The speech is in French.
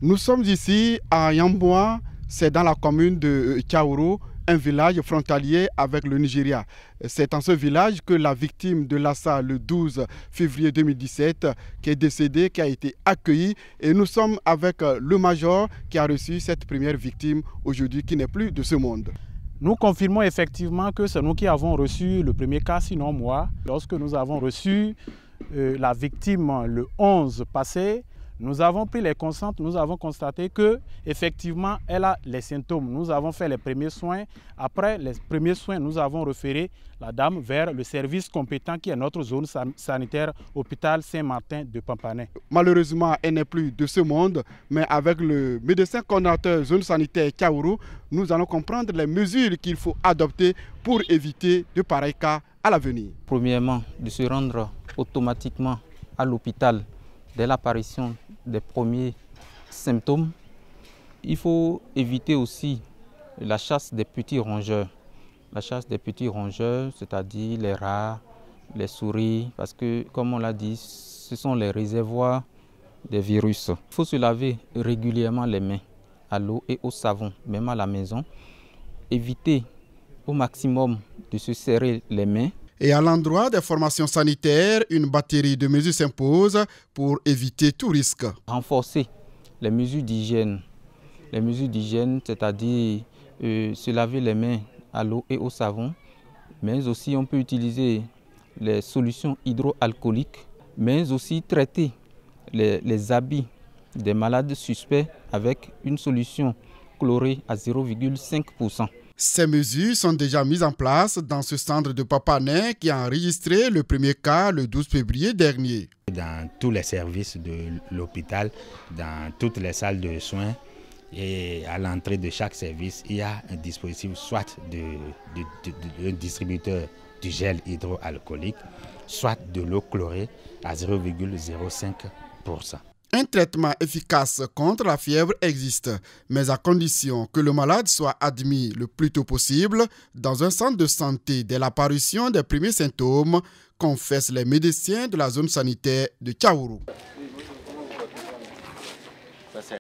Nous sommes ici à Yamboua, c'est dans la commune de Kaourou, un village frontalier avec le Nigeria. C'est dans ce village que la victime de Lassa le 12 février 2017 qui est décédée, qui a été accueillie. Et nous sommes avec le major qui a reçu cette première victime aujourd'hui, qui n'est plus de ce monde. Nous confirmons effectivement que c'est nous qui avons reçu le premier cas, sinon moi. Lorsque nous avons reçu la victime le 11 passé, nous avons pris les constantes, nous avons constaté que effectivement elle a les symptômes. Nous avons fait les premiers soins. Après les premiers soins, nous avons référé la dame vers le service compétent qui est notre zone sanitaire, hôpital Saint-Martin de Pampané. Malheureusement, elle n'est plus de ce monde, mais avec le médecin coordinateur zone sanitaire Kaourou, nous allons comprendre les mesures qu'il faut adopter pour éviter de pareils cas à l'avenir. Premièrement, de se rendre automatiquement à l'hôpital dès l'apparition des premiers symptômes. Il faut éviter aussi la chasse des petits rongeurs. La chasse des petits rongeurs, c'est-à-dire les rats, les souris, parce que, comme on l'a dit, ce sont les réservoirs des virus. Il faut se laver régulièrement les mains à l'eau et au savon, même à la maison. Éviter au maximum de se serrer les mains. Et à l'endroit des formations sanitaires, une batterie de mesures s'impose pour éviter tout risque. Renforcer les mesures d'hygiène. Les mesures d'hygiène, c'est-à-dire se laver les mains à l'eau et au savon. Mais aussi, on peut utiliser les solutions hydroalcooliques. Mais aussi traiter les habits des malades suspects avec une solution chlorée à 0,5%. Ces mesures sont déjà mises en place dans ce centre de Pampané qui a enregistré le premier cas le 12 février dernier. Dans tous les services de l'hôpital, dans toutes les salles de soins et à l'entrée de chaque service, il y a un dispositif soit de distributeur du gel hydroalcoolique, soit de l'eau chlorée à 0,05%. Un traitement efficace contre la fièvre existe, mais à condition que le malade soit admis le plus tôt possible dans un centre de santé dès l'apparition des premiers symptômes, confessent les médecins de la zone sanitaire de Kaourou.